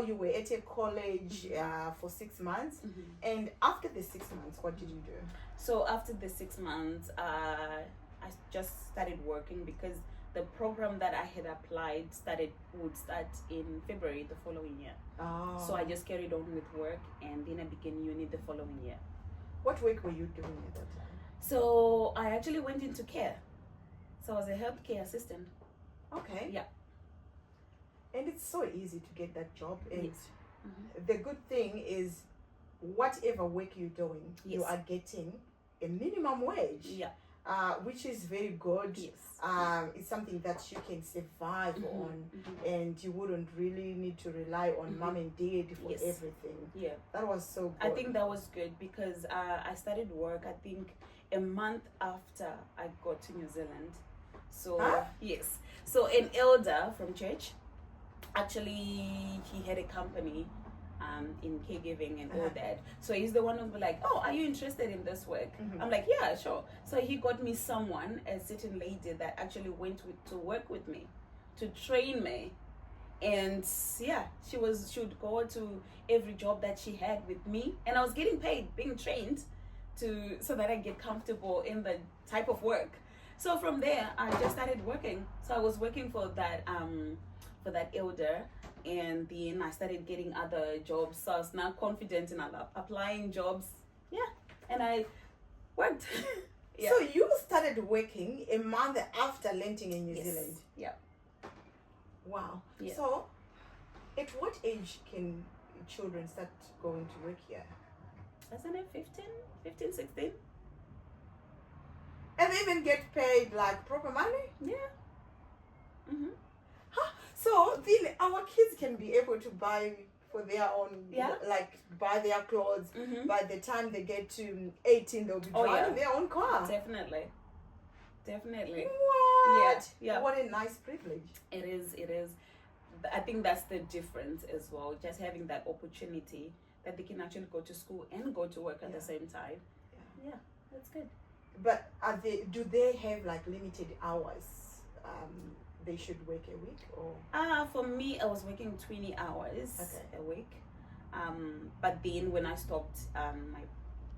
you were at a college for 6 months, and after the 6 months, what did you do? So after the 6 months, I just started working because the program that I had applied would start in February the following year. Oh. So I just carried on with work, and then I began uni the following year. What work were you doing at that time? So I actually went into care. So I was a healthcare assistant. Okay. Yeah. And it's so easy to get that job. And Yes. the good thing is, whatever work you're doing, Yes. you are getting a minimum wage. Yeah. Which is very good. Yes. It's something that you can survive on, and you wouldn't really need to rely on mom and dad for Yes. everything. Yeah. That was so good. I think that was good because I started work, I think, a month after I got to New Zealand. So, yes. So an elder from church, actually, he had a company in caregiving and all that. So he's the one who was like, oh, are you interested in this work? I'm like, yeah, sure. So he got me someone, a certain lady that actually went to work with me, to train me. And yeah, she would go to every job that she had with me, and I was getting paid, being trained so that I get comfortable in the type of work. So from there, I just started working. So I was working for that elder, and then I started getting other jobs. So I was now confident in applying jobs. Yeah, and I worked. Yeah. So you started working a month after landing in New Yes. Zealand. Yeah. Wow. Yeah. So, at what age can children start going to work here? Isn't it 15, 16? And they even get paid like proper money? Yeah. So then our kids can be able to buy for their own, Yeah. like buy their clothes. By the time they get to 18, they'll be Oh, driving yeah. their own car. Definitely. What? Yeah. What a nice privilege. It is. I think that's the difference as well. Just having that opportunity that they can actually go to school and go to work at the same time. Yeah, that's good. But do they have like limited hours? They should work a week, or? For me, I was working 20 hours a week. But then when I stopped my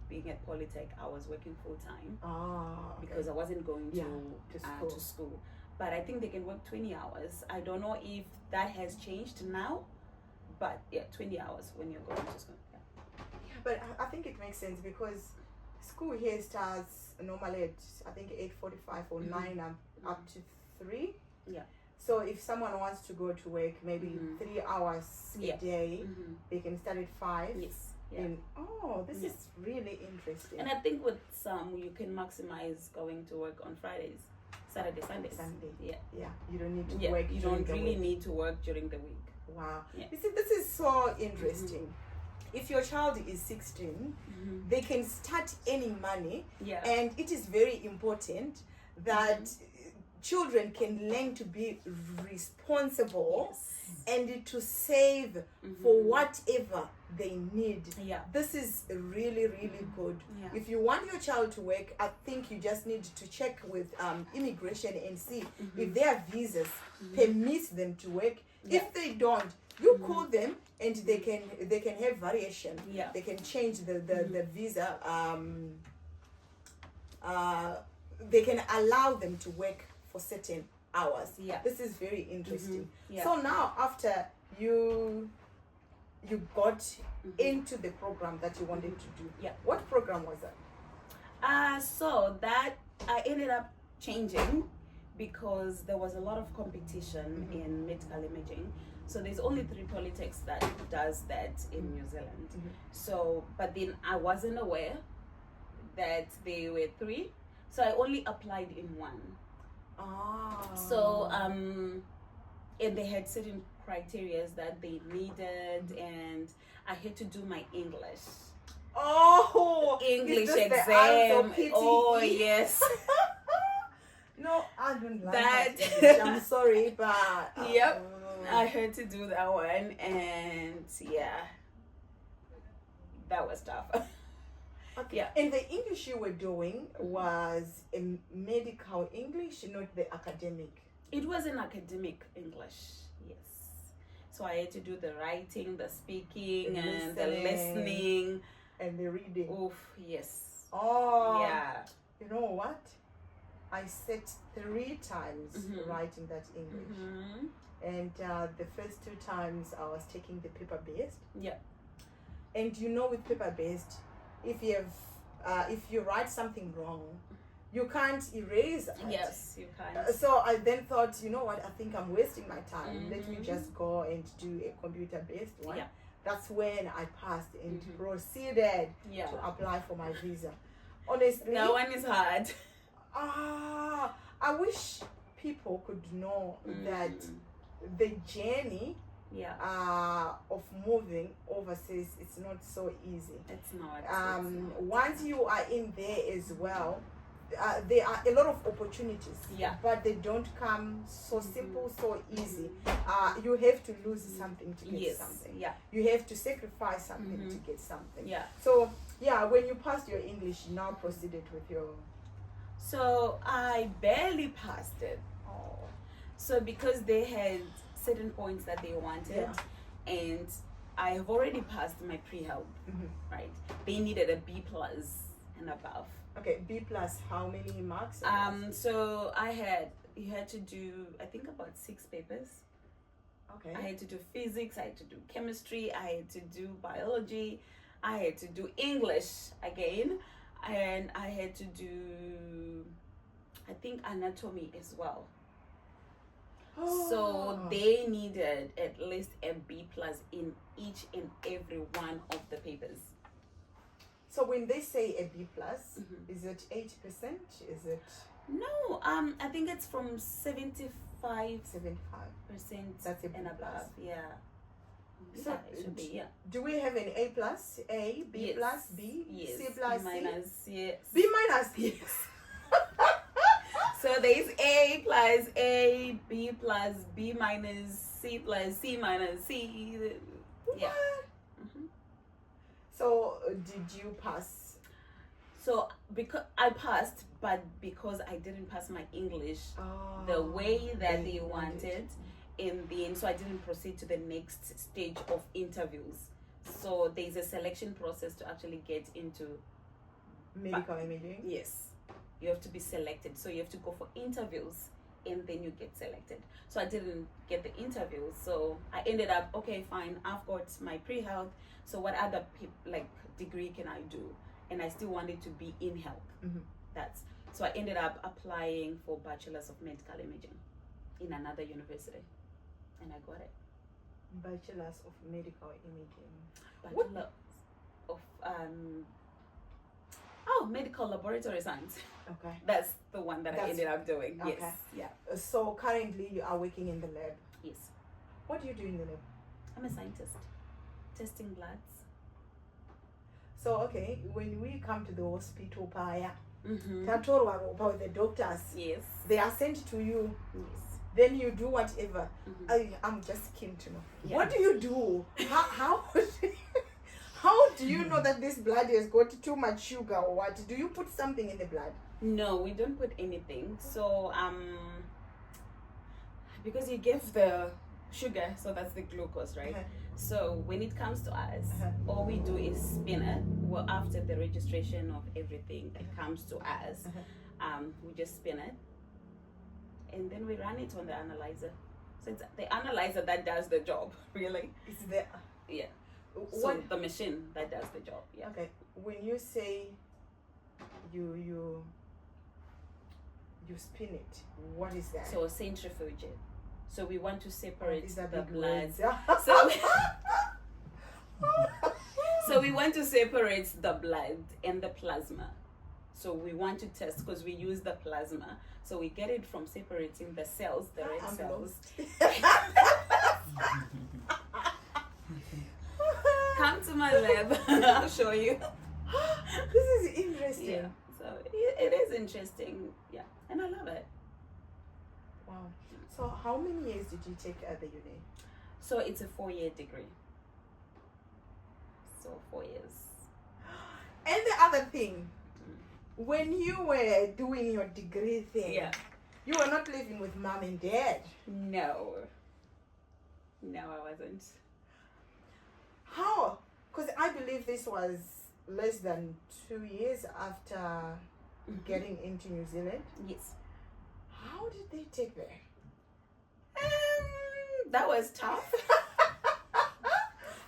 being at Polytech, I was working full time because I wasn't going to school. But I think they can work 20 hours. I don't know if that has changed now, but yeah, 20 hours when you're going to school. Yeah. But I think it makes sense because school here starts normally at I think 8:45 or 9 up to 3. Yeah. So if someone wants to go to work maybe 3 hours a day, they can start at 5. Yes. Yeah. And this is really interesting. And I think with some you can maximize going to work on Fridays, Saturday, Sundays. Yeah. Yeah. You don't need to work. You don't really need to work during the week. Wow. Yeah. You see, this is so interesting. If your child is 16, they can start earning money. Yeah. And it is very important that children can learn to be responsible and to save for whatever they need. Yeah. This is really, really good. Yeah. If you want your child to work, I think you just need to check with immigration and see if their visas permit them to work. Yeah. If they don't, you call them and they can have variation. Yeah. They can change the visa. They can allow them to work for certain hours. Yeah. This is very interesting. Yeah. So now after you got into the program that you wanted to do. Yeah. What program was that? So that I ended up changing because there was a lot of competition in medical imaging. So there's only 3 polytechs that does that in New Zealand. So, but then I wasn't aware that there were 3. So I only applied in 1. So, and they had certain criteria that they needed, and I had to do my English. English exam. Oh, yes. No, I don't like that. English. I'm sorry, but I had to do that one, and yeah, that was tough. Okay. Yeah. And the English you were doing was a medical English, not the academic. It was an academic English, yes. So I had to do the writing, the speaking, The and the listening. listening. And the reading. Oof, yes. Oh. Yeah. You know what? I sat 3 times Mhm. writing that English. Mhm. And the first 2 times I was taking the paper-based. Yeah. And you know, with paper-based, if you write something wrong, you can't erase it. Yes, you can. So I then thought, you know what, I think I'm wasting my time. Let me Mhm. just go and do a computer-based one. Yeah. That's when I passed and Mhm. proceeded Yeah. to apply for my visa. Honestly, That one is hard. I wish people could know that the journey of moving overseas, it's not so easy. It's not. Once you are in there as well, there are a lot of opportunities, Yeah. but they don't come so simple, so easy. You have to lose something to get something. Yeah. You have to sacrifice something to get something. Yeah. So when you passed your English, you now proceeded with your. So I barely passed it. Oh. So because they had certain points that they wanted, and I have already passed my pre-health, right? They needed a B plus and above. Okay, B plus. How many marks? So you had to do, I think, about 6 papers. Okay. I had to do physics, I had to do chemistry, I had to do biology, I had to do English again, and I had to do, I think, anatomy as well. So they needed at least a B plus in each and every one of the papers. So when they say a B plus, is it 80%? Is it? No, I think it's from 75% 75%. That's a B and above. plus. Yeah. So It should be, yeah. Do we have an A plus, A, B plus, B, yes. C plus, B minus, C? yes. B minus, yes. So there's A plus A, B plus B minus, C plus C minus C. Yeah. So did you pass? So because I passed, but because I didn't pass my English the way that they wanted in the end, so I didn't proceed to the next stage of interviews. So there's a selection process to actually get into medical imaging. Yes, you have to be selected. So you have to go for interviews and then you get selected. So I didn't get the interview. So I ended up, okay, fine, I've got my pre-health. So what other degree can I do? And I still wanted to be in health. So I ended up applying for Bachelor's of Medical Imaging in another university, and I got it. Bachelor's of Medical Imaging. Bachelor of Medical Laboratory Science. Okay. That's the one that I ended up doing. Okay. Yes. Yeah. So currently you are working in the lab. Yes. What do you do in the lab? I'm a scientist, testing bloods. So okay, when we come to the hospital, Mm-hmm. about the doctors, Yes. they are sent to you. Yes. Then you do whatever. Mm-hmm. I'm just keen to know. Yeah. What do you do? How do you know that this blood has got too much sugar or what? Do you put something in the blood? No, we don't put anything. So because you give the sugar, so that's the glucose, right? So when it comes to us, all we do is spin it. Well, after the registration of everything that comes to us, we just spin it, and then we run it on the analyzer. So it's the analyzer that does the job, really. It's the So the machine that does the job. Yeah. Okay. When you say you spin it, what is that? So centrifuge it. So we want to separate these are the big blood. words. So we want to separate the blood and the plasma. So we want to test because we use the plasma. So we get it from separating the cells, the red I'm cells. lost. Come to my lab. I'll show you. This is interesting. Yeah. So it is interesting. Yeah. And I love it. Wow. So how many years did you take at the uni? So it's a 4-year degree. So 4 years. And the other thing, when you were doing your degree thing, Yeah. you were not living with mom and dad. No. No, I wasn't. How? Because I believe this was less than 2 years after getting into New Zealand. Yes. How did they take that? That was tough.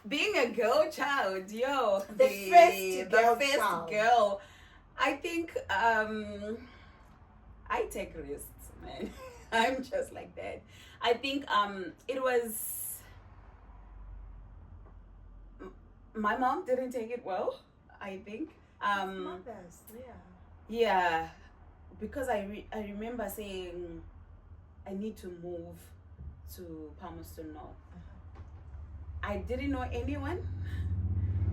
Being a girl child, yo. The first child. girl. I think I take risks, man. I'm just like that. I think it was my mom didn't take it well, I think. Mothers, yeah. Yeah, because I remember saying I need to move to Palmerston North. I didn't know anyone.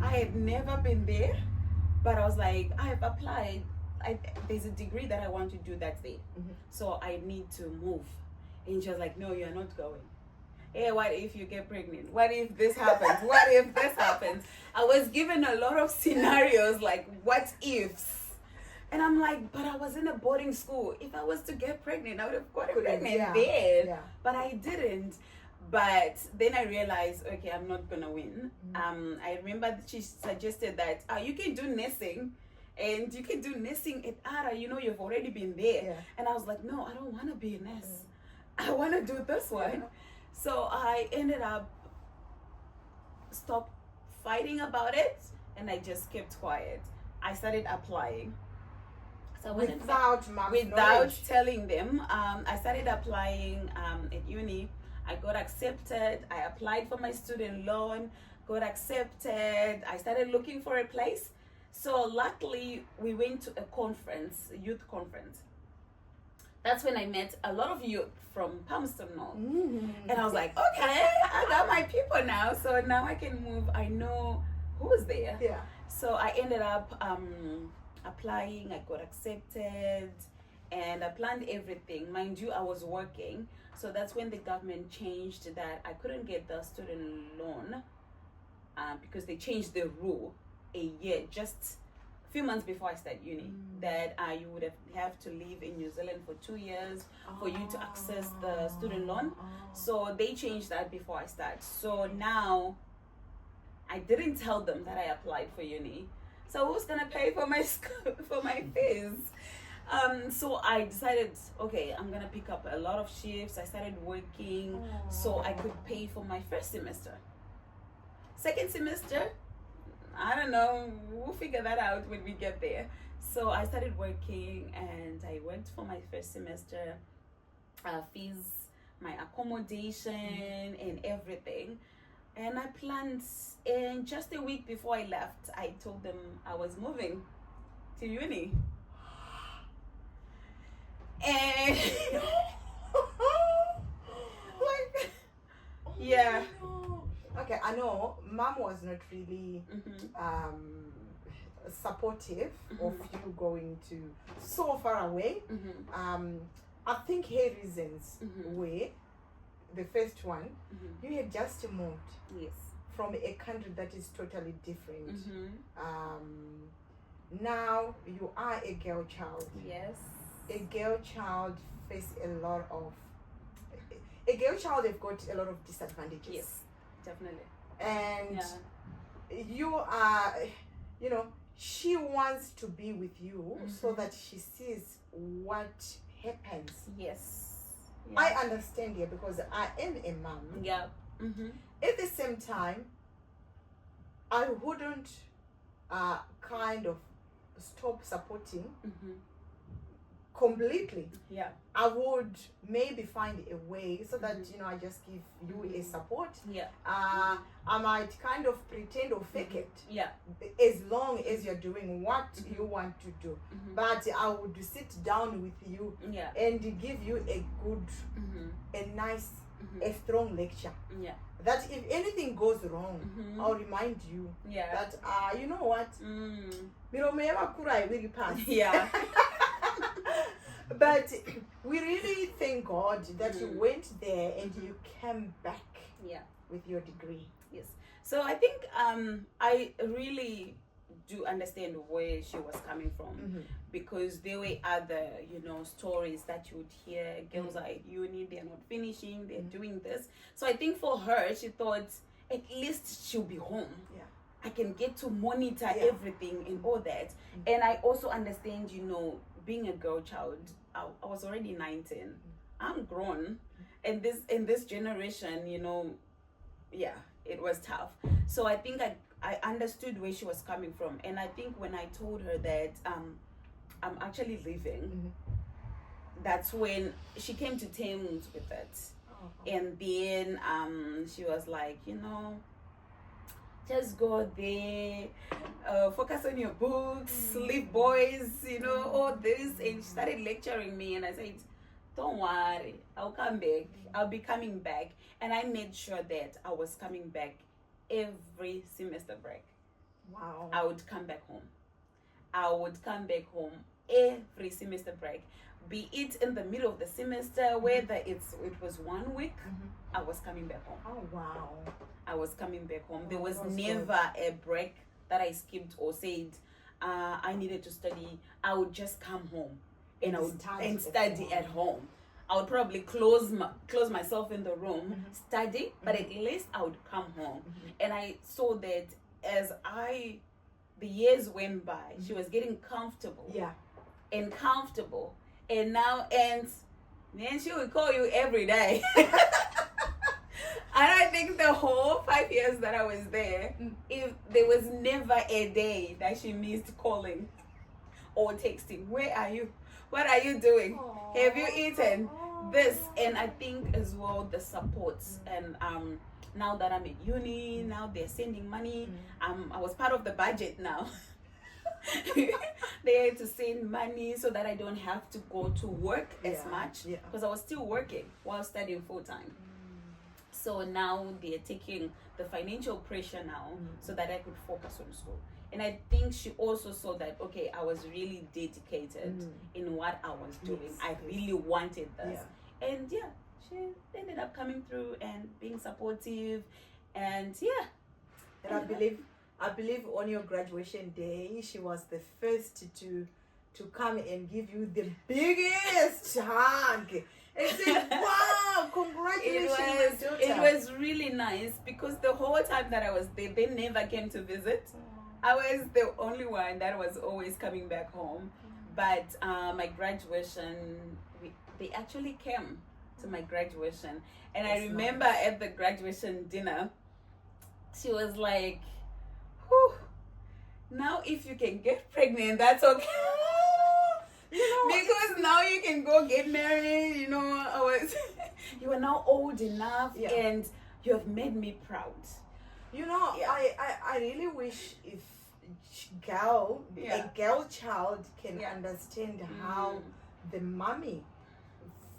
I had never been there, but I was like, I have applied. There's a degree that I want to do that day, so I need to move. And she was like, no, you're not going. Hey, what if you get pregnant? What if this happens? What if this happens? I was given a lot of scenarios, like what ifs. And I'm like, but I was in a boarding school. If I was to get pregnant, I would have gotten pregnant there. Yeah. But I didn't. But then I realized, okay, I'm not gonna win. I remember that she suggested that you can do nursing, and you can do nursing at ARA. You know, you've already been there. Yeah. And I was like, no, I don't want to be a nurse. I want to do this one. Yeah. So I ended up stop fighting about it, and I just kept quiet. I started applying. So without telling them, I started applying at uni. I got accepted. I applied for my student loan, got accepted. I started looking for a place. So luckily, we went to a conference, a youth conference. That's when I met a lot of youth from Palmerston North. And I was like, okay, I got my people now. So now I can move. I know who's there. Yeah. So I ended up applying. I got accepted. And I planned everything. Mind you, I was working. So that's when the government changed that I couldn't get the student loan because they changed the rule a year, just a few months before I start uni, that you would have to live in New Zealand for 2 years for you to access the student loan. So they changed that before I start. So now I didn't tell them that I applied for uni. So who's gonna pay for my school, for my fees? So I decided, okay, I'm gonna pick up a lot of shifts. I started working so I could pay for my first semester. Second semester, I don't know, we'll figure that out when we get there. So I started working and I went for my first semester fees, my accommodation and everything. And I planned, and just a week before I left, I told them I was moving to uni. And like, yeah. Okay, I know mom was not really supportive of you going to so far away. I think her reasons were, the first one, you had just moved from a country that is totally different. Now you are a girl child. Yes. A girl child face a lot of, a girl child have got a lot of disadvantages. Yes, definitely. And you are, you know, she wants to be with you so that she sees what happens. Yes. Yeah. I understand here because I am a mom. Yeah. At the same time, I wouldn't kind of stop supporting completely. Yeah. I would maybe find a way so that you know I just give you a support. Yeah. I might kind of pretend or fake it. Yeah. As long as you're doing what you want to do. But I would sit down with you and give you a good, a nice, a strong lecture. Yeah. That if anything goes wrong, I'll remind you that you know what? Will pass. Yeah. But we really thank God that you went there and you came back with your degree. Yes. So I think I really do understand where she was coming from, because there were other, stories that you would hear. Girls are at uni, they're not finishing, they're doing this. So I think for her, she thought at least she'll be home. Yeah. I can get to monitor everything and all that. And I also understand, being a girl child, I was already 19. I'm grown. And this generation, it was tough. So I think I understood where she was coming from. And I think when I told her that I'm actually leaving, that's when she came to terms with it. And then she was like, just go there, focus on your books, leave boys, all this. And she started lecturing me, and I said, don't worry, I'll come back. I'll be coming back. And I made sure that I was coming back every semester break. Wow. I would come back home. I would come back home every semester break. Be it in the middle of the semester, whether it was 1 week, I was coming back home. Oh, wow. I was coming back home. There was never a break that I skipped or said I needed to study. I would just come home and I would study at home. I would probably close myself in the room, study, but at least I would come home. And I saw that as the years went by, she was getting comfortable. Yeah. And comfortable. And then she would call you every day. And I think the whole 5 years that I was there, if there was never a day that she missed calling or texting. Where are you? What are you doing? Aww. Have you eaten? Aww. This. And I think as well the supports. And now that I'm at uni, now they're sending money. I was part of the budget now. They had to send money so that I don't have to go to work as much, because I was still working while studying full time. So now they're taking the financial pressure now so that I could focus on school. And I think she also saw that, okay, I was really dedicated in what I was doing. Yes, I really wanted this. Yeah. And she ended up coming through and being supportive. And And I believe on your graduation day, she was the first to come and give you the biggest hug. And said, wow, congratulations, it was really nice, because the whole time that I was there, they never came to visit. I was the only one that was always coming back home. But my graduation, they actually came to my graduation. And I remember at the graduation dinner, she was like, whew, now if you can get pregnant, that's okay. Because now you can go get married, you are now old enough and you have made me proud. I really wish if a girl child can understand how the mommy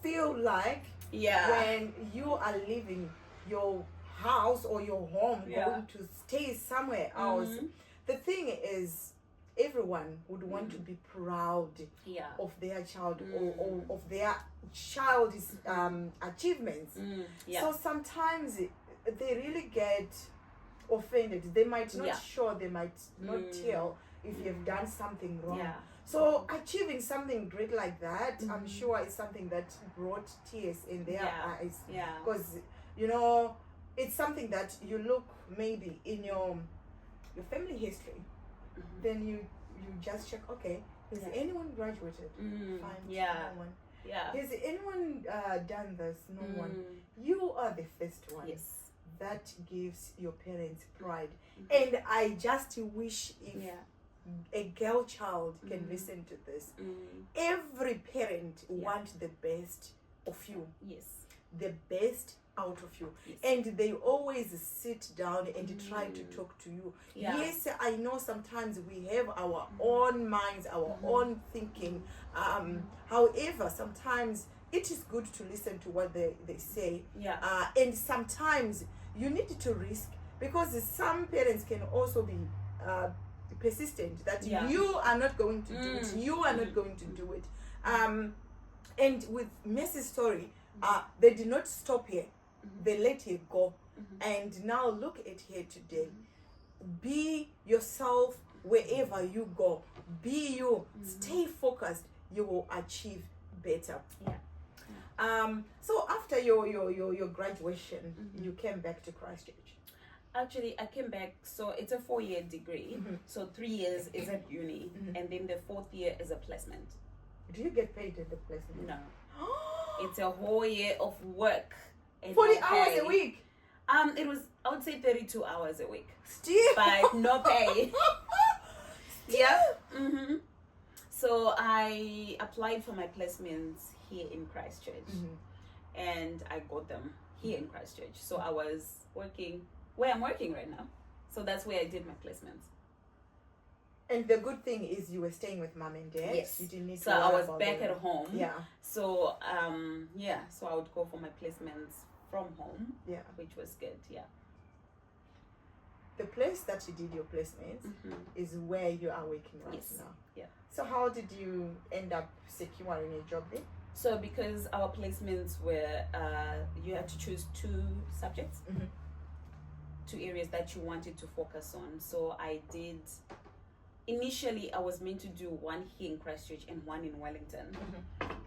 feel like when you are leaving your house or your home going to stay somewhere else. The thing is, everyone would want to be proud of their child or of their child's achievements. So sometimes they really get offended. They might not show, they might not tell if you've done something wrong. So achieving something great like that, I'm sure is something that brought tears in their eyes. Because, it's something that you look maybe in your family history, then you just check, okay, has anyone graduated? Fine, no one. Has anyone done this? No one. You are the first one. Yes. That gives your parents pride. And I just wish if a girl child can listen to this. Every parent wants the best of you. Yes. The best out of you. Yes. And they always sit down and try to talk to you. Yes, I know sometimes we have our own minds, our own thinking. However, sometimes it is good to listen to what they say. And sometimes you need to risk, because some parents can also be persistent that you are not going to do it. You are not going to do it. And with Mercy's story, they did not stop here. They let her go. And now look at her today. Be yourself, wherever you go. Be you. Stay focused. You will achieve better. So after your graduation, you came back to Christchurch. Actually, I came back, so it's a 4-year degree. So 3 years is at uni, and then the 4th year is a placement. Do you get paid at the placement? No. It's a whole year of work. 40 hours a week? It was, I would say 32 hours a week. Still? But no pay. Still? Yeah. So I applied for my placements here in Christchurch. And I got them here in Christchurch. So I was working where I'm working right now. So that's where I did my placements. And the good thing is you were staying with mom and dad. Yes. You didn't need So to I worry was about back them. at home. Yeah. So so I would go for my placements from home. Yeah. Which was good. Yeah. The place that you did your placements is where you are working right now. Yeah. So how did you end up securing a job there? So because our placements were, you had to choose 2 subjects, 2 areas that you wanted to focus on. So I did, initially I was meant to do one here in Christchurch and one in Wellington.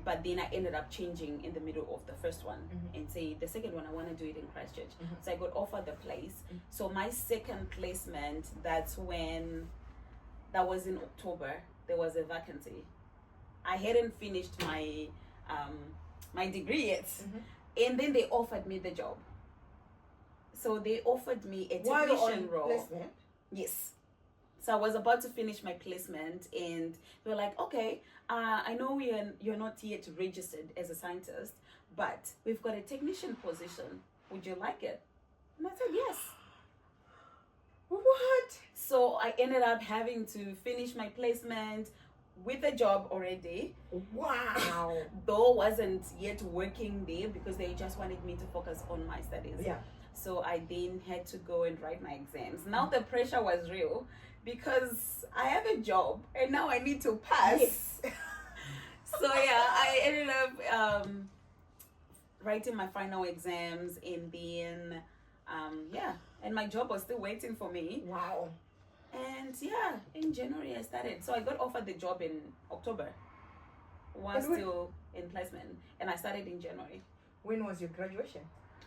But then I ended up changing in the middle of the first one and say the second one I want to do it in Christchurch. So I got offered the place. So my second placement, that was in October, there was a vacancy. I hadn't finished my degree yet. And then they offered me the job. So they offered me a technician role. Placement? Yes. So I was about to finish my placement, and they were like, okay, I know you're not yet registered as a scientist, but we've got a technician position. Would you like it? And I said, yes. What? So I ended up having to finish my placement with a job already. Wow. Though wasn't yet working there because they just wanted me to focus on my studies. Yeah. So I then had to go and write my exams. Now the pressure was real because I have a job and now I need to pass. Yes. So yeah, I ended up writing my final exams, and then and my job was still waiting for me. Wow. And yeah, in January I started. So I got offered the job in October while still in placement, and I started in January. When was your graduation?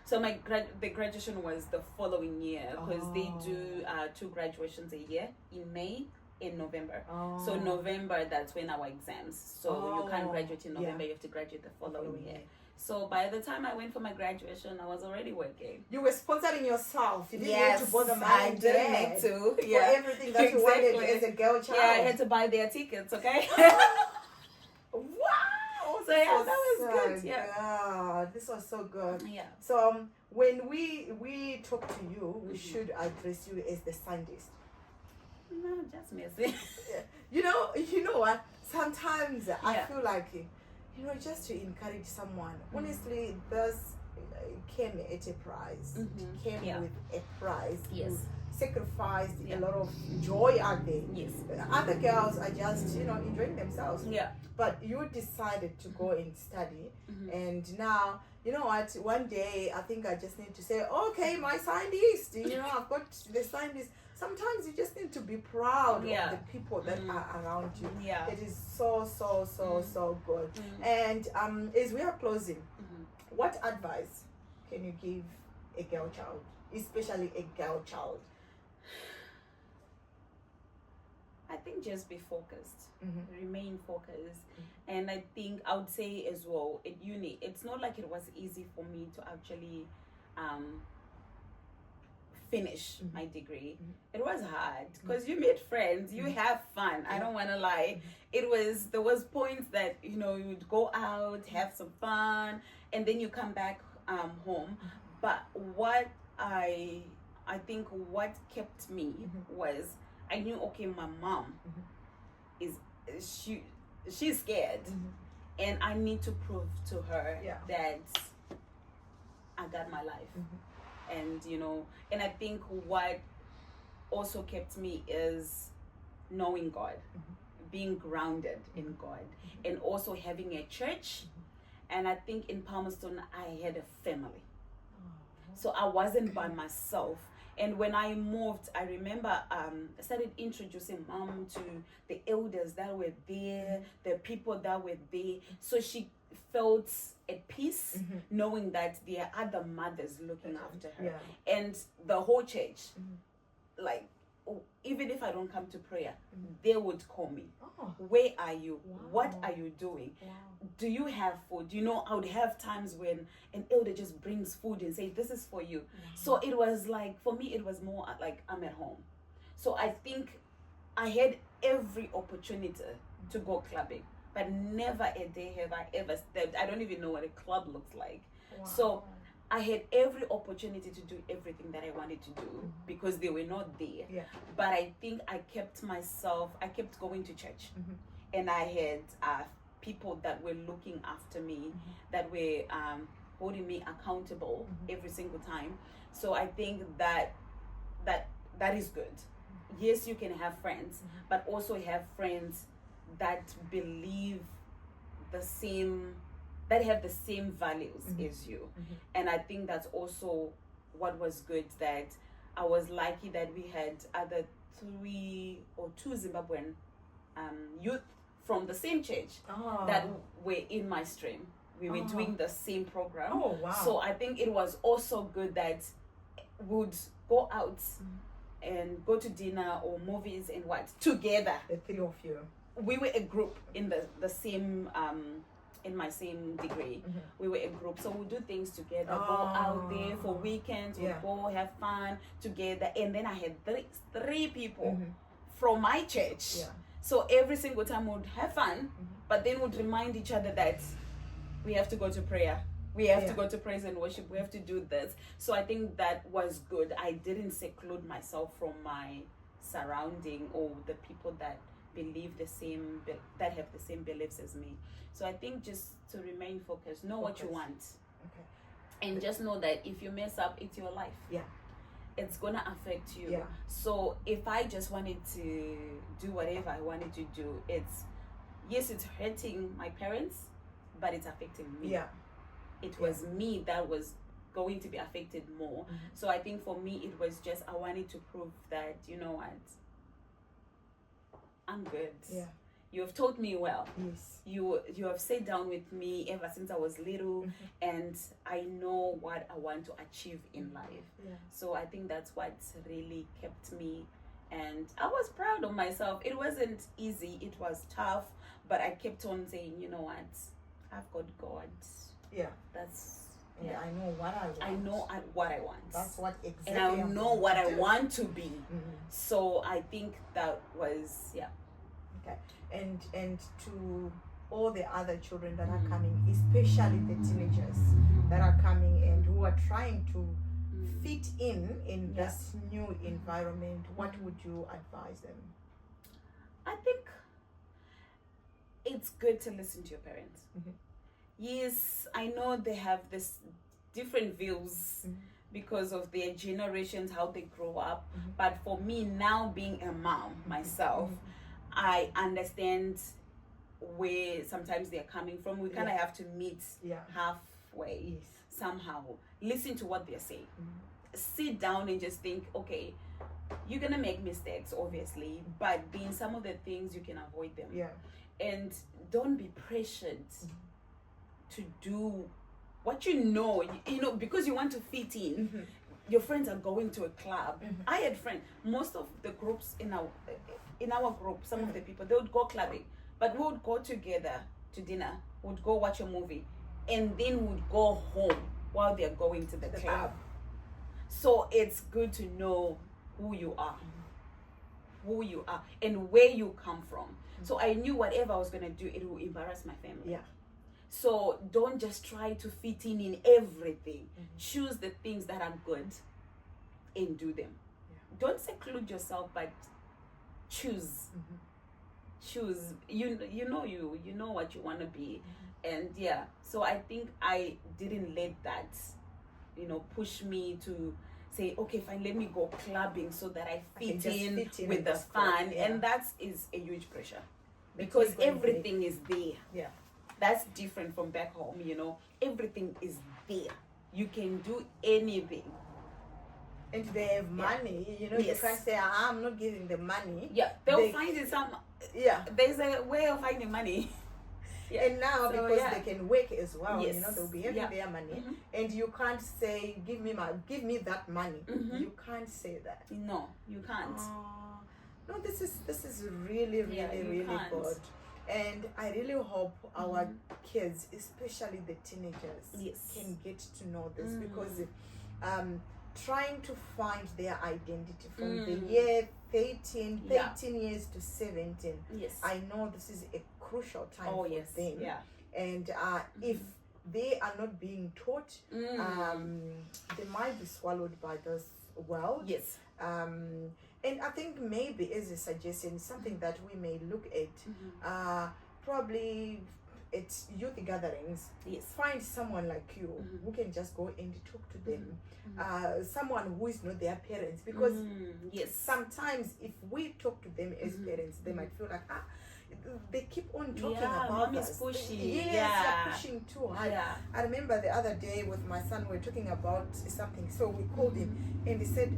So the graduation was the following year because they do 2 graduations a year, in May and November. So November, that's when our exams. So you can't graduate in November, you have to graduate the following year. So by the time I went for my graduation, I was already working. You were sponsoring yourself. You didn't need to bother I didn't need to. For everything that you wanted as a girl child. Yeah, I had to buy their tickets, okay? Wow. So yeah, that was good. Yeah. God, this was so good. Yeah. So when we talk to you, we should address you as the scientist. No, just messy. You know what? Sometimes I feel like, just to encourage someone. Honestly, this came at a price. It came with a price. Yes. Sacrificed a lot of joy out there. Yes. Other girls are just, enjoying themselves. Yeah. But you decided to go and study. And now, you know what? One day, I think I just need to say, okay, my scientist. I've got the scientist. Sometimes you just need to be proud of the people that are around you. Yeah. It is so good. And as we are closing, what advice can you give a girl child, especially a girl child? I think just be focused, remain focused. And I think I would say as well, at uni, it's not like it was easy for me to actually finish my degree. It was hard because you meet friends, you have fun. I don't want to lie. There was points that, you'd go out, have some fun, and then you come back home. But what I think what kept me was I knew, okay, my mom she's scared, and I need to prove to her that I got my life. And and I think what also kept me is knowing God, being grounded in God, and also having a church. And I think in Palmerston I had a family, so I wasn't by myself. And when I moved, I remember I started introducing mom to the elders that were there, the people that were there. So she felt at peace knowing that there are other mothers looking after her. And the whole church, like, even if I don't come to prayer, they would call me. Where are you? What are you doing? Do you have food? You know, I would have times when an elder just brings food and say, this is for you. So it was like, for me, it was more like I'm at home. So I think I had every opportunity to go clubbing, but never a day have I ever stepped. I don't even know what a club looks like. So I had every opportunity to do everything that I wanted to do because they were not there. But I think I kept going to church. And I had people that were looking after me, that were holding me accountable every single time. So I think that is good. Yes, you can have friends, but also have friends that believe the same, that have the same values as you. And I think that's also what was good, that I was lucky that we had other 3 or 2 Zimbabwean youth from the same church that were in my stream. We were doing the same program. So I think it was also good that we would go out and go to dinner or movies and what together. The 3 of you. We were a group in the same in my same degree. We were a group, so we'll do things together, go out there for weekends, we'll go have fun together. And then I had three people from my church. So every single time we would have fun, but then we'd remind each other that we have to go to prayer, we have to go to praise and worship, we have to do this. So I think that was good. I didn't seclude myself from my surrounding or the people that believe the same, that have the same beliefs as me. So I think just to remain focused, know what you want, and just know that if you mess up, it's your life. It's gonna affect you. So if I just wanted to do whatever I wanted to do, it's hurting my parents, but it's affecting me. It was me that was going to be affected more. So I think for me it was just, I wanted to prove that, you know what, I'm good. You have taught me well. You have sat down with me ever since I was little, and I know what I want to achieve in life. So I think that's what really kept me, and I was proud of myself. It wasn't easy, it was tough, but I kept on saying, you know what, I've got God. That's I know what I want. I know what I want. That's what exactly. And I know what I want to be. So I think that was Okay. And to all the other children that are coming, especially the teenagers that are coming and who are trying to fit in this new environment, what would you advise them? I think it's good to listen to your parents. Yes, I know they have this different views because of their generations, how they grow up. But for me now, being a mom myself, I understand where sometimes they're coming from. We kind of have to meet halfway somehow. Listen to what they're saying. Sit down and just think, okay, you're gonna make mistakes, obviously, but in some of the things you can avoid them. And don't be pressured to do what you know, because you want to fit in. Your friends are going to a club. I had friends, most of the groups in our group, some of the people, they would go clubbing, but we would go together to dinner, would go watch a movie, and then would go home while they're going to the club. So it's good to know who you are and where you come from. So I knew whatever I was going to do, it will embarrass my family. So don't just try to fit in everything. Choose the things that are good and do them. Don't seclude yourself, but choose. Choose. You know what you want to be. And so I think I didn't let that, push me to say, okay, fine, let me go clubbing so that I fit in with the fun. And that is a huge pressure because everything is there. That's different from back home, everything is there. You can do anything. and they have money, you know, you Yes. can't say, I'm not giving them money. Yeah, they'll find it some. Yeah. There's a way of finding money. Yeah. And now So, because they can work as well, Yes. you know, they'll be having their money, Mhm. and you can't say, give me that money. Mhm. You can't say that. No, you can't. No, this is really, really, Yeah, you really can't. good. And I really hope our kids, especially the teenagers, Yes. can get to know this, because trying to find their identity from the year 13 years to 17, Yes. I know this is a crucial time Oh, for yes. them. Yeah. And if they are not being taught, they might be swallowed by this world. Yes. And I think maybe as a suggestion, something that we may look at, probably at youth gatherings, Yes. find someone like you who can just go and talk to them. Someone who is not their parents, because yes. sometimes if we talk to them as parents, they might feel like, they keep on talking Yeah, about mom is us. pushing. Yes, Yeah. they're pushing too hard. Yeah. I remember the other day with my son, we were talking about something, so we called him and he said,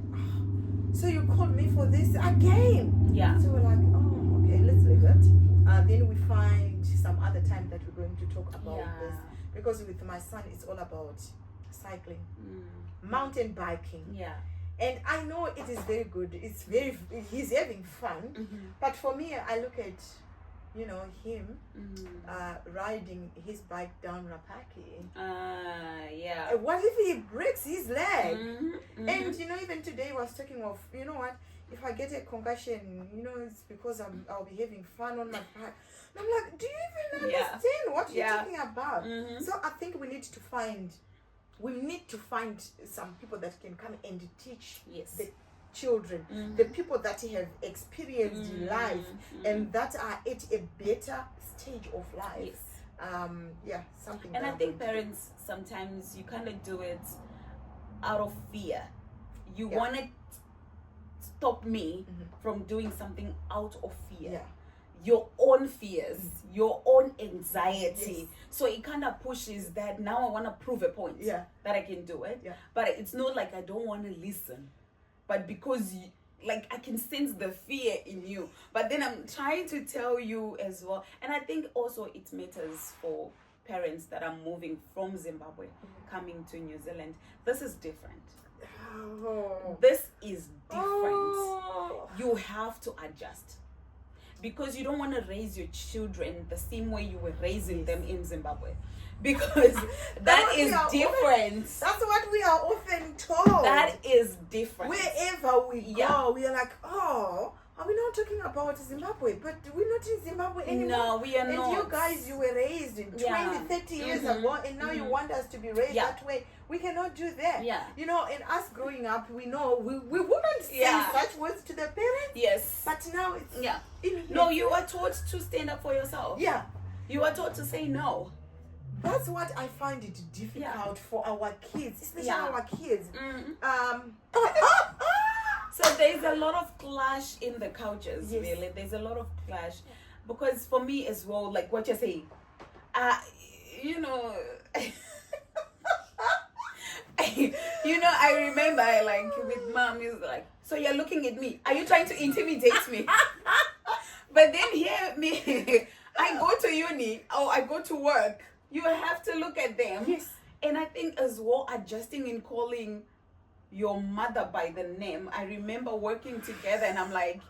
so you called me for this again? Yeah. So we're like, oh, okay, let's leave it. Then we find some other time that we're going to talk about this, because with my son it's all about cycling, mountain biking. Yeah. And I know it is very good. He's having fun. But for me, I look at, you know, him riding his bike down Rapaki. Yeah. What if he breaks his leg? And You know, even today I was talking of, you know what, if I get a concussion, you know, it's because I'll be having fun on my bike. And I'm like, do you even understand what you're talking about? So I think we need to find some people that can come and teach the children, the people that have experienced life and that are at a better stage of life. Something. And I think parents, sometimes you kind of do it out of fear. You want to stop me from doing something out of fear. Your own fears, your own anxiety. So it kind of pushes that now I want to prove a point that I can do it. But it's not like I don't want to listen, but because like I can sense the fear in you. But then I'm trying to tell you as well. And I think also it matters for parents that are moving from Zimbabwe, coming to New Zealand. This is different. This is different. You have to adjust. Because you don't want to raise your children the same way you were raising them in Zimbabwe. Because that is different. That's what we are often told. That is different. Wherever we go, we are like, oh, are we not talking about Zimbabwe? But we're not in Zimbabwe anymore. No, we are not. And you guys, you were raised 20, 30 years ago, and now you want us to be raised that way. We cannot do that. You know, and us growing up, we know we wouldn't say such words to the parents. Yes. But now it's... No, you are taught to stand up for yourself. You are taught to say no. That's what I find it difficult for our kids, especially our kids. So there's a lot of clash in the cultures, really. There's a lot of clash. Because for me as well, like what you're saying, you know... you know, I remember like with mom is like, so you're looking at me, are you trying to intimidate me? But then here me, I go to uni or I go to work, you have to look at them. And I think as well, adjusting and calling your mother by the name. I remember working together and I'm like,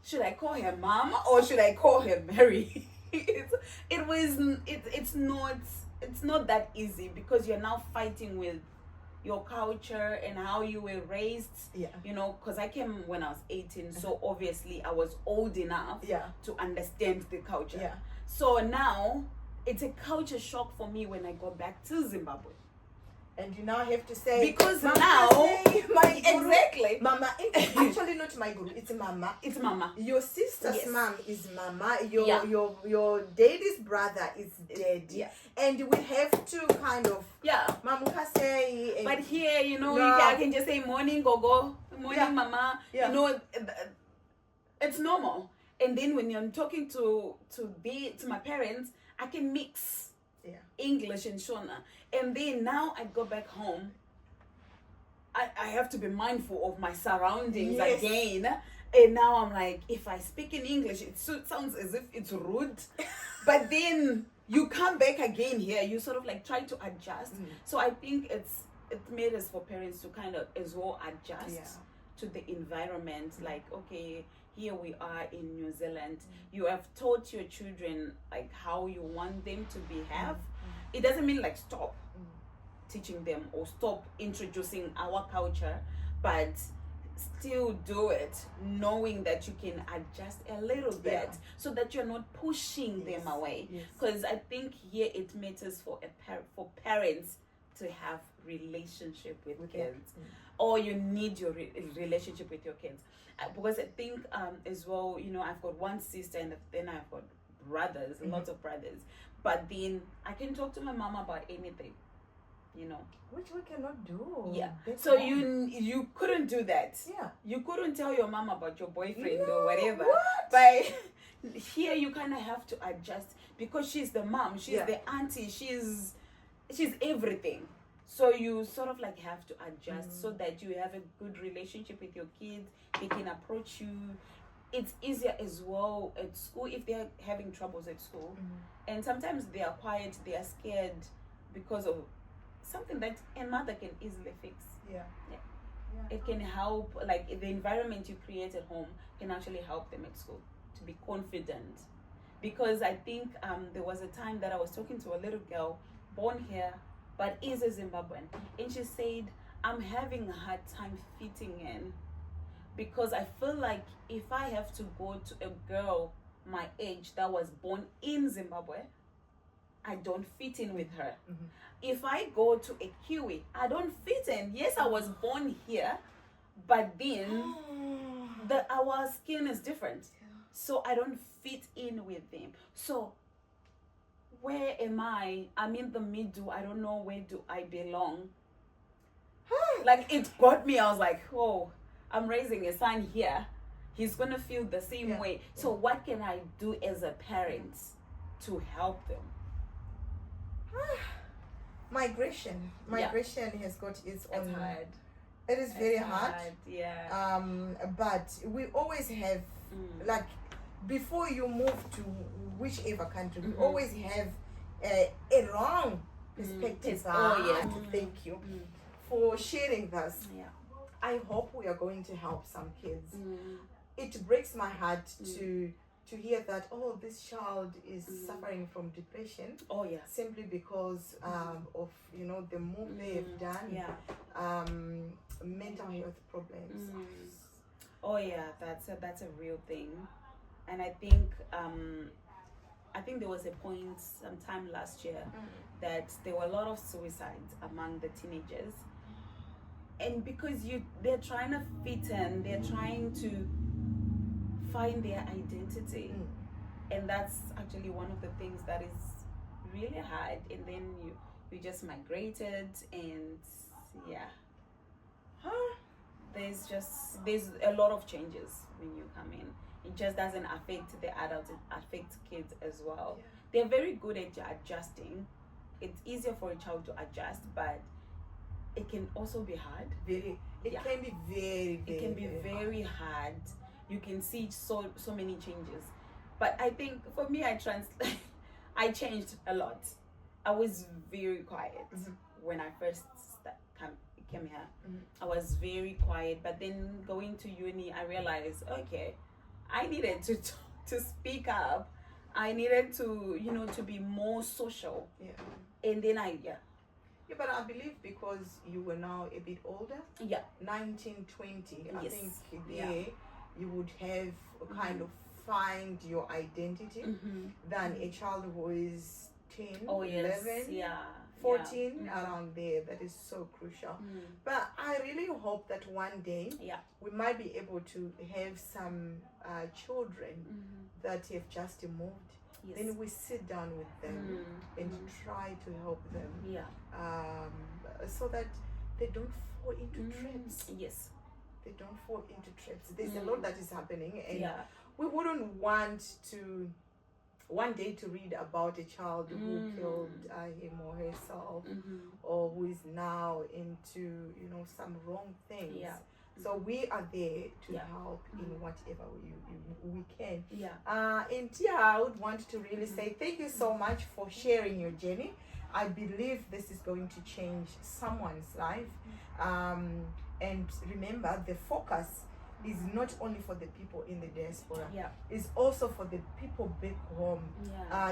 should I call her mom or should I call her Mary? It's not that easy, because you're now fighting with your culture and how you were raised. You know, because I came when I was 18, so obviously I was old enough to understand the culture. So now it's a culture shock for me when I go back to Zimbabwe. And you now have to say, because Mama now my guru. Exactly, Mama. Actually, not my guru. It's Mama. It's Mama. Your sister's mom is Mama. Your daddy's brother is Daddy. And we have to kind of Mama say. But here, you know, I can just say morning, Gogo, morning, Mama. You know, it's normal. And then when I'm talking to my parents, I can mix English and Shona. And then now I go back home I have to be mindful of my surroundings Yes. again. And now I'm like, if I speak in English, it sounds as if it's rude. But then you come back again here, you sort of like try to adjust. So I think it matters for parents to kind of as well adjust to the environment. Like, okay, here we are in New Zealand. You have taught your children like how you want them to behave. It doesn't mean like stop teaching them or stop introducing our culture, but still do it knowing that you can adjust a little bit so that you're not pushing them away. Because I think here it matters for for parents to have relationship with kids, or you need your relationship with your kids. Because I think as well, you know, I've got one sister and then I've got brothers, lots of brothers, but then I can talk to my mom about anything, you know, which we cannot do. So you couldn't do that. You couldn't tell your mom about your boyfriend or whatever. But here you kind of have to adjust because she's the mom, she's the auntie, she's everything. So you sort of like have to adjust so that you have a good relationship with your kids. They can approach you. It's easier as well at school if they're having troubles at school. And sometimes they are quiet, they are scared because of something that a mother can easily fix. It can help, like the environment you create at home can actually help them at school to be confident. Because I think there was a time that I was talking to a little girl born here but is a Zimbabwean, and she said, I'm having a hard time fitting in because I feel like if I have to go to a girl my age that was born in Zimbabwe, I don't fit in with her. If I go to a Kiwi, I don't fit in. Yes, I was born here, but then our skin is different. So I don't fit in with them. So where am I? I'm in the middle. I don't know where do I belong. Like it got me. I was like, oh, I'm raising a son here. He's going to feel the same way. So what can I do as a parent to help them? Migration has got its own. It's hard. It is very hard. But we always have like before you move to whichever country, we always have a wrong perspective. Thank you for sharing this. I hope we are going to help some kids. It breaks my heart to hear that this child is suffering from depression simply because of the move they have done, mental health problems. That's a real thing. And I think there was a point sometime last year that there were a lot of suicides among the teenagers, and because they're trying to fit in, they're trying to find their identity, and that's actually one of the things that is really hard. And then you just migrated, and there's a lot of changes when you come in. It just doesn't affect the adults, it affects kids as well. They're very good at adjusting. It's easier for a child to adjust, but it can also be hard. It can be very, it can be very hard. You can see so many changes. But I think for me, I changed a lot. I was very quiet when I first came here. I was very quiet, but then going to uni, I realized, okay, I needed to speak up. I needed to, to be more social. And then but I believe because you were now a bit older. 19, 20. I think there you would have kind of find your identity than a child who is 10, 11, 14, around there. That is so crucial. But I really hope that one day we might be able to have some children that have just moved. Then we sit down with them and try to help them so that they don't fall into traps. They don't fall into traps. There's a lot that is happening, and we wouldn't want to one day to read about a child who killed him or herself, or who is now into, you know, some wrong things. Yeah. So we are there to Yeah. help in whatever we can. Yeah. And yeah, I would want to really say thank you so much for sharing your journey. I believe this is going to change someone's life. And remember, the focus is not only for the people in the diaspora, it's also for the people back home,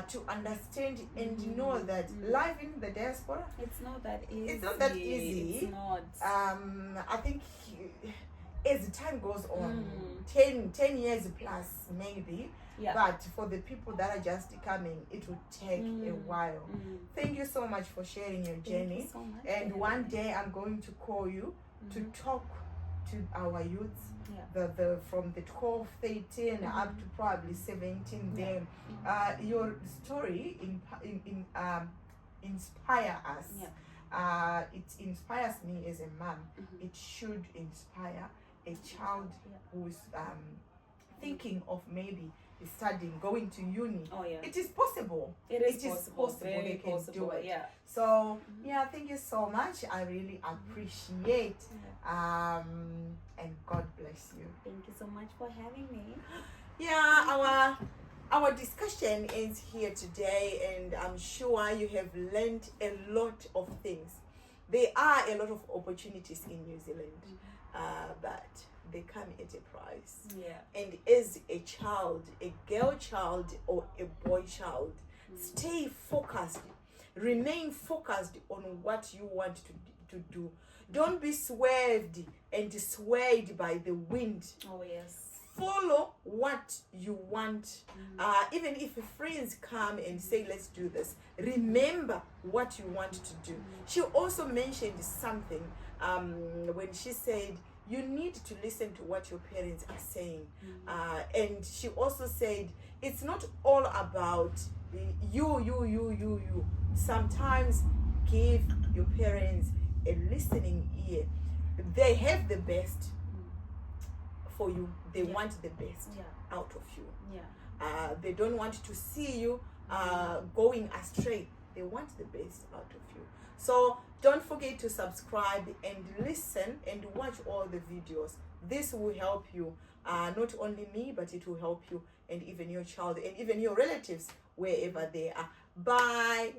to understand and know that life in the diaspora, it's not that easy. It's not that easy. It's not. I think as time goes on, 10 years plus maybe, but for the people that are just coming, it will take a while. Thank you so much for sharing your journey. So much. And one day I'm going to call you to talk to our youths, the from the 12, 13 up to probably 17 then. Your story inspire us. It inspires me as a mom. It should inspire a child who is thinking of maybe studying, going to uni. It is possible. It is possible. Very they can possible. do it. So thank you so much. I really appreciate and God bless you. Thank you so much for having me. Our discussion ends here today, and I'm sure you have learned a lot of things. There are a lot of opportunities in New Zealand, but they come at a price. And as a child, a girl child or a boy child, stay focused. Remain focused on what you want to do. Don't be swerved and swayed by the wind. Follow what you want. Even if friends come and say, let's do this, remember what you want to do. She also mentioned something when she said, you need to listen to what your parents are saying. And she also said, it's not all about you. Sometimes give your parents a listening ear. They have the best for you. They want the best out of you. They don't want to see you going astray. They want the best out of you. So don't forget to subscribe and listen and watch all the videos. This will help you, not only me, but it will help you and even your child and even your relatives wherever they are. Bye.